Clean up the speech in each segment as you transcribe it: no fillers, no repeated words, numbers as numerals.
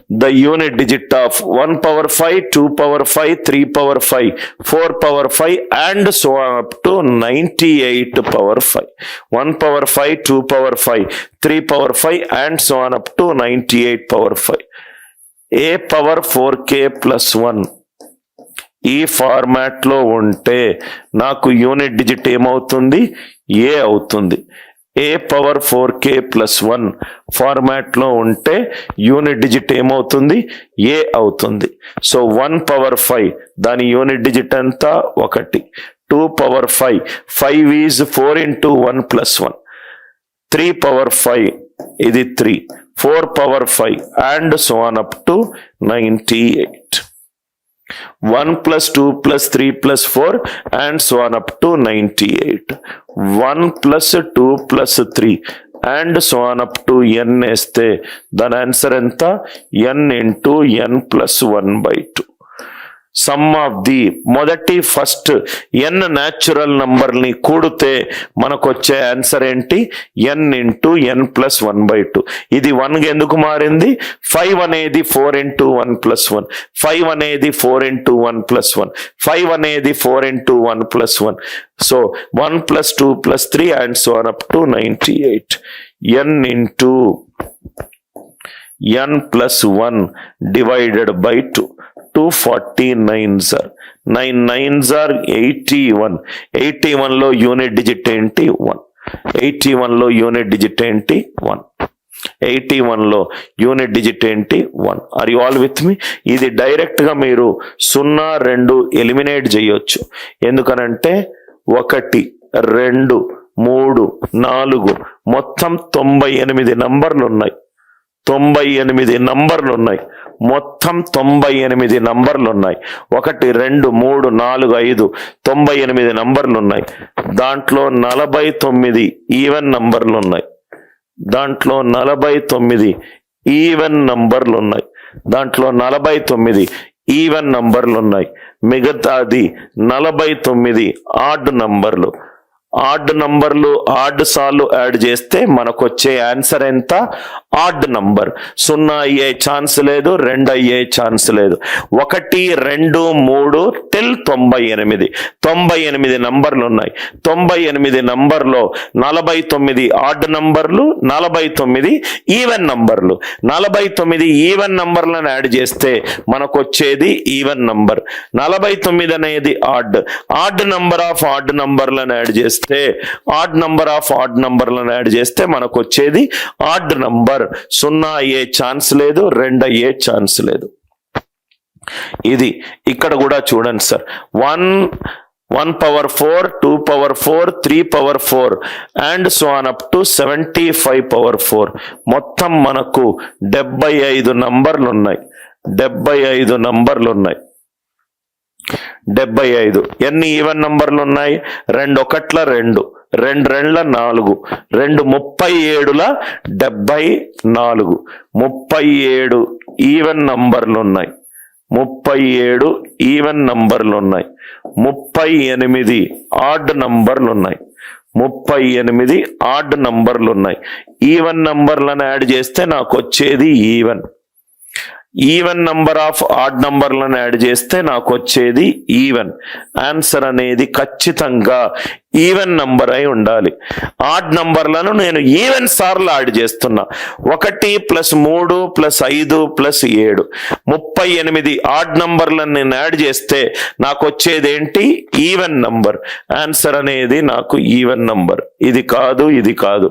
the unit digit of 1 power 5, 2 power 5, 3 power 5, 4 power 5 and so on up to 98 power 5. 1 power 5, 2 power 5, 3 power 5 and so on up to 98 power 5. A power 4k plus 1 ఈ format లో ఉంటే నాకు unit digit ఏమవుతుంది? ఏ అవుతుంది. ఏ power 4k plus 1 format లో ఉంటే unit digit ఏమవుతుంది? ఏ అవుతుంది. సో 1 పవర్ 5 దాని యూనిట్ డిజిట్ ఎంత? 1. 2 power 5 5 is 4 into 1 plus 1. 3 power 5 ఇది 3. 4 power 5 and so on up to 98. 1 plus 2 plus 3 plus 4 and so on up to 98. 1 plus 2 plus 3 and so on up to n వేస్తే దాని answer ఎంత? n into n plus 1/2. Some of the మొదటి first n natural number ని కూడితే మనకు వచ్చే answer ఏంటి? n into n plus 1/2. ఇది 1 ఎందుకు మారింది? 5 అనేది 4 into 1 plus 1, 5 అనేది 4 into 1 plus 1, 5 అనేది 4 into 1 plus 1. So 1 plus 2 plus 3 and so on up to 98. n into n plus 1 divided by 2. 249s are 9 9s are 81. 81 లో యూనిట్ డిజిట్ ఏంటి? 1. 81 లో యూనిట్ డిజిట్ ఏంటి? 1. 81 లో యూనిట్ డిజిట్ ఏంటి? 1. ఆర్ యు ఆల్ విత్ మీ? ఇది direct గా మీరు 0 2 eliminate చేయొచ్చు. ఎందుకనంటే 1 2 3 4 మొత్తం 98 నంబర్లు ఉన్నాయి. 98 నంబర్లు ఉన్నాయి. మొత్తం 98 నంబర్లు ఉన్నాయి. 1 2 3 4 5 98 నంబర్లు ఉన్నాయి. దాంట్లో 49 ఈవెన్ నంబర్లు ఉన్నాయి. దాంట్లో 49 ఈవెన్ నంబర్లు ఉన్నాయి. దాంట్లో 49 ఈవెన్ నంబర్లు ఉన్నాయి. మిగతాది 49 ఆడ్ నంబర్లు. ఆడ్ నంబర్లు ఆడ్ సార్లు యాడ్ చేస్తే మనకు వచ్చే ఆన్సర్ ఎంత? Odd number. 0 అయ్యే ఛాన్స్ లేదు, 2 అయ్యే ఛాన్స్ లేదు. 1 2 3 till 98. 98 నంబర్లు ఉన్నాయి. 98 నంబర్లో 49 ఆడ్ నంబర్లు, 49 ఈవెన్ నంబర్లు. 49 ఈవెన్ నంబర్లను యాడ్ చేస్తే మనకు వచ్చేది ఈవెన్ నంబర్. 49 అనేది odd. Odd number of odd నంబర్లను యాడ్ చేస్తే ఆడ్ నంబర్ ఆఫ్ ఆడ్ నంబర్లను యాడ్ చేస్తే మనకు వచ్చేది ఆడ్ నంబర్. 0 అయ్యే ఛాన్స్ లేదు, 2 అయ్యే ఛాన్స్ లేదు. ఇది ఇక్కడ కూడా చూడండి sir. 1 power 4, 2 power 4, 3 power 4 and so on up to 75 power 4. మొత్తం మనకు 75 నంబర్లు ఉన్నాయి. 75 నంబర్లు ఉన్నాయి. 75. ఎన్ని ఈవెన్ నంబర్లు ఉన్నాయి? 2 1ల 2, 2 2ల 4, 2 37ల 74. 37 ఈవెన్ నంబర్లు ఉన్నాయి. 37 ఈవెన్ నంబర్లు ఉన్నాయి. 38 ఆడ్ నంబర్లు ఉన్నాయి. 38 ఆడ్ నంబర్లు ఉన్నాయి. ఈవెన్ నంబర్లను యాడ్ చేస్తే నాకు వచ్చేది even. Even number of odd నంబర్లను యాడ్ చేస్తే నాకు వచ్చేది ఈవెన్. ఆన్సర్ అనేది ఖచ్చితంగా ఈవెన్ నంబర్ అయి ఉండాలి. ఆడ్ నంబర్లను నేను ఈవెన్ సార్లు యాడ్ చేస్తున్నా. 1 + 3 + 5 + 7 38 ఆడ్ నంబర్లను నేను యాడ్ చేస్తే నాకు వచ్చేది ఏంటి? Even number. ఆన్సర్ అనేది నాకు ఈవెన్ నంబర్. ఇది కాదు, ఇది కాదు.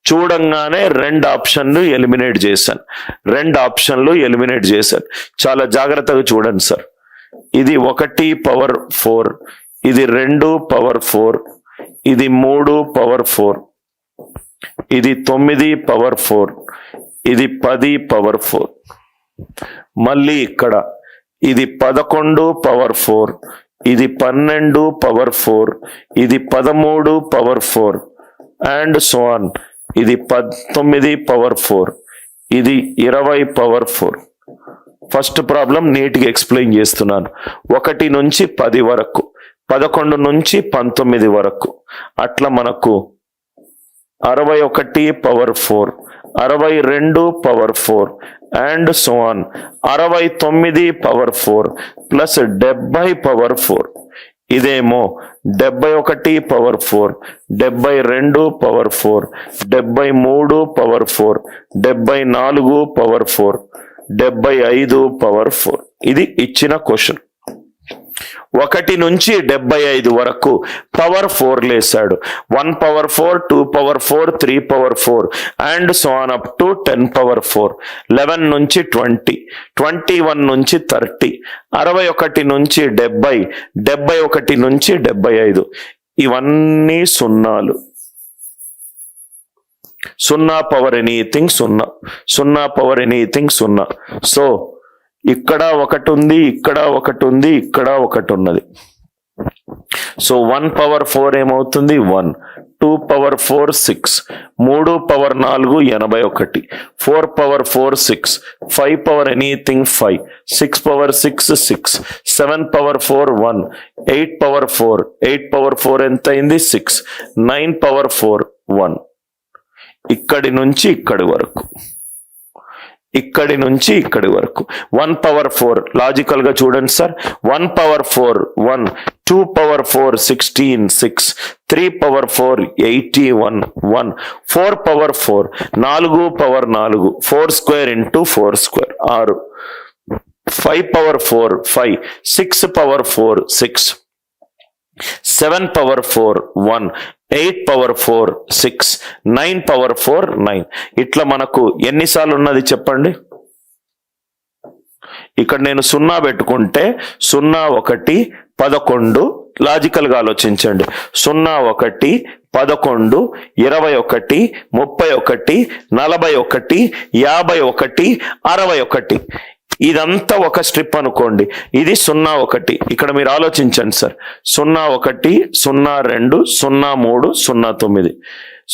చూడంగానే 2 ఆప్షన్లు ఎలిమినేట్ చేశాను. 2 ఆప్షన్లు ఎలిమినేట్ చేశాను. చాలా జాగ్రత్తగా చూడండి సార్. ఇది 1 పవర్ 4, ఇది 2 పవర్ 4, ఇది 3 పవర్ 4, ఇది 9 పవర్ 4, ఇది 10 పవర్ 4. మళ్ళీ ఇక్కడ ఇది 11 పవర్ 4, ఇది 12 పవర్ 4, ఇది 13 పవర్ 4 అండ్ సో ఆన్. ఇది 19 పవర్ 4, ఇది 20 పవర్ 4. ఫస్ట్ ప్రాబ్లం నీట్గా ఎక్స్ప్లెయిన్ చేస్తున్నాను. 1 నుంచి 10 వరకు, 11 నుంచి 19 వరకు, అట్లా మనకు 61 power 4 62 power 4 and so on 69 power 4 plus 70 power 4. ఇదేమో 71 power 4, 72 power 4, 73 power 4, 74 power 4, 75 power 4. ఇది ఇచ్చిన క్వశ్చన్. 1 నుంచి 75 వరకు power 4 లేసాడు. 1 power 4, 2 power 4, 3 power 4 and so on up to 10 power 4. 11 నుంచి 20, 21 నుంచి 30, 61 నుంచి 70, 71 నుంచి 75. ఇవన్నీ సున్నాలు. 0 power anything 0, 0 power anything 0. So ఇక్కడ 1 ఉంది, ఇక్కడ 1 ఉంది, ఇక్కడ 1 ఉన్నది. సో 1 పవర్ 4 ఏమవుతుంది 1, 2 power 4 6, 3 power 4 81, 4 power 4 6, 5 power anything 5, 6 power 6 6, 7 power 4 1, 8 power 4, 8 power 4 ఎంత అయింది 6, 9 పవర్ 4 1. ఇక్కడి నుంచి ఇక్కడి వరకు, ఇక్కడి నుంచి ఇక్కడి వరకు 1 పవర్ 4 లాజికల్ గా చూడండి sir. 1 power 4 1, 2 power 4 16 6, 3 power 4 81 1, 4 power 4 4 power 4 4 square into 4 square 6, 5 power 4 5, 6 power 4 6, 7 power 4 1, 8 power 4 6, 9 power 4 9. ఇట్లా మనకు ఎన్నిసార్లు ఉన్నది చెప్పండి. ఇక్కడ నేను 0 పెట్టుకుంటే 0 1 11, లాజికల్ గా ఆలోచించండి. 0 1 11 21 31 41 51 61. ఇదంతా ఒక స్ట్రిప్ అనుకోండి. ఇది 0 1. ఇక్కడ మీరు ఆలోచించండి సార్. 0 1 0 2 0 3 0 9,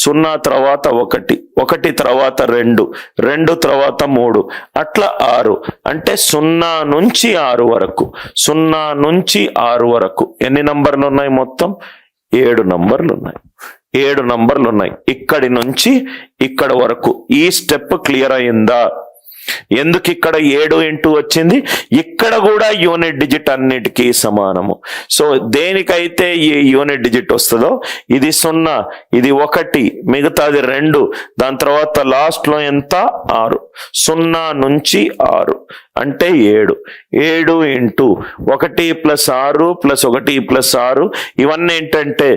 0 తర్వాత 1, 1 తర్వాత 2, 2 తర్వాత 3, అట్లా 6. అంటే 0 నుంచి 6 వరకు, 0 నుంచి 6 వరకు ఎన్ని నంబర్లు ఉన్నాయి మొత్తం? 7 నంబర్లు ఉన్నాయి. 7 నంబర్లు ఉన్నాయి. ఇక్కడి నుంచి ఇక్కడ వరకు ఈ స్టెప్ క్లియర్ అయిందా? ఎందుకు ఇక్కడ 7 ఇంటూ వచ్చింది? ఇక్కడ కూడా యూనిట్ డిజిట్ అన్నిటికీ సమానము. సో దేనికైతే ఈ యూనిట్ డిజిట్ వస్తుందో ఇది 0, ఇది 1, మిగతాది 2, దాని తర్వాత లాస్ట్ లో ఎంత 6. 0 నుంచి 6 అంటే 7. 7 ఇంటూ 1 ప్లస్ 6 ప్లస్ 1 ప్లస్ 6 ఇవన్నీ ఏంటంటే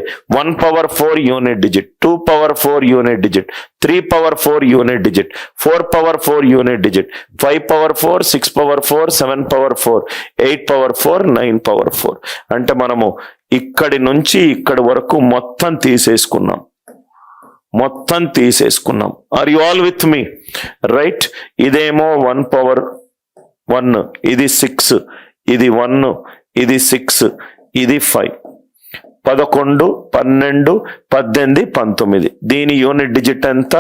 1 power 4 unit digit, 2 power 4 unit digit, 3 power 4 unit digit, 4 power 4 unit digit, 5 power 4, 6 power 4, 7 power 4, 8 power 4, 9 power 4. అంటే మనము ఇక్కడి నుంచి ఇక్కడి వరకు మొత్తం తీసేసుకున్నాం. Are you all with me? Right. ఇదేమో 1 పవర్ 1, ఇది 6, ఇది 1, ఇది 6, ఇది 5, 11 12 18 19. దీని యూనిట్ డిజిట్ ఎంత?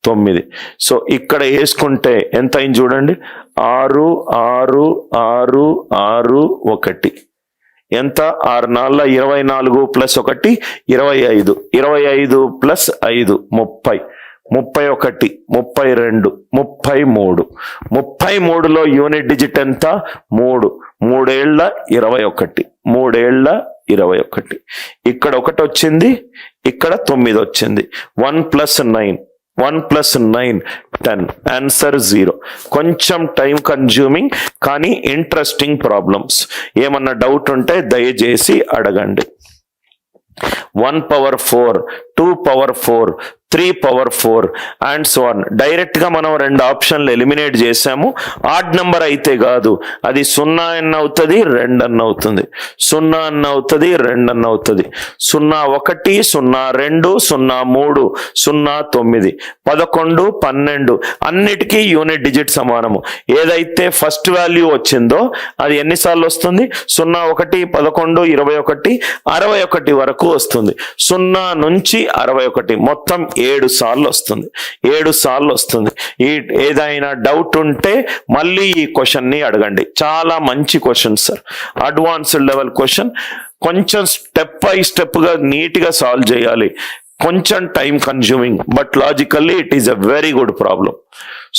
9. సో ఇక్కడ వేసుకుంటే ఎంత అయింది చూడండి. 6 6 6 6 1 ఎంత? 6 4 24 ప్లస్ 1 25, 25 ప్లస్ 5 30, 31 32 33. 33లో యూనిట్ డిజిట్ ఎంత? 3, 3 ఏళ్ల 21, 3 ఏళ్ల 21. ఇక్కడ 1 వచ్చింది, ఇక్కడ 9 వచ్చింది. 1 ప్లస్ 9, 1 ప్లస్ 9 10. ఆన్సర్ 0. కొంచెం టైం కన్జ్యూమింగ్ కానీ ఇంట్రెస్టింగ్ ప్రాబ్లమ్స్. ఏమన్నా డౌట్ ఉంటే దయచేసి అడగండి. 1 power 4, 2 power 4, 3 power 4 and so on. Direct గా మనం 2 ఆప్షన్లు ఎలిమినేట్ చేసాము. ఆడ్ నెంబర్ అయితే కాదు, అది 0 అన్న అవుతుంది, 2 అన్న అవుతుంది, 0 అన్న అవుతుంది, 2 అన్న అవుతుంది. 0 1 0 2 0 3 0 9 11 12 అన్నిటికీ యూనిట్ డిజిట్ సమానము. ఏదైతే ఫస్ట్ వాల్యూ వచ్చిందో అది ఎన్నిసార్లు వస్తుంది? 0 1 11 21 61 వరకు వస్తుంది. 0 నుంచి 61 మొత్తం 7 సార్లు వస్తుంది. 7 సార్లు వస్తుంది. ఏదైనా డౌట్ ఉంటే మళ్ళీ ఈ క్వశ్చన్ ని అడగండి. చాలా మంచి question sir, advanced level question. కొంచెం స్టెప్ బై స్టెప్ గా నీట్ గా సాల్వ్ చేయాలి. కొంచెం time consuming, but logically it is a very good problem.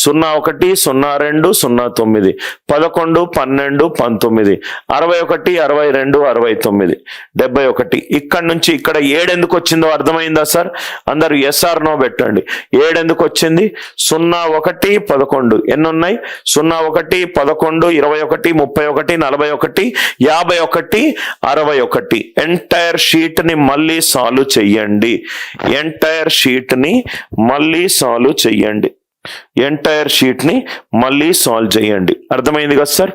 01, 02, 09, 11, 12, 19, 61, 62, 69, 71. ఇక్కడ నుంచి ఇక్కడ 7 ఎందుకు వచ్చిందో అర్థమైందా సార్? అందరు ఎస్ఆర్ నో పెట్టండి. 7 ఎందుకు వచ్చింది? 01, 11 ఎన్ని ఉన్నాయి? 01, 11, 21, 31, 41, 51, 61. ఎంటైర్ షీట్ ని మళ్ళీ సాల్వ్ చెయ్యండి. ఎంటైర్ షీట్ ని మళ్ళీ సాల్వ్ చెయ్యండి. ఎంటైర్ షీట్ ని మళ్ళీ సాల్వ్ చేయండి. అర్థమైంది కదా సార్?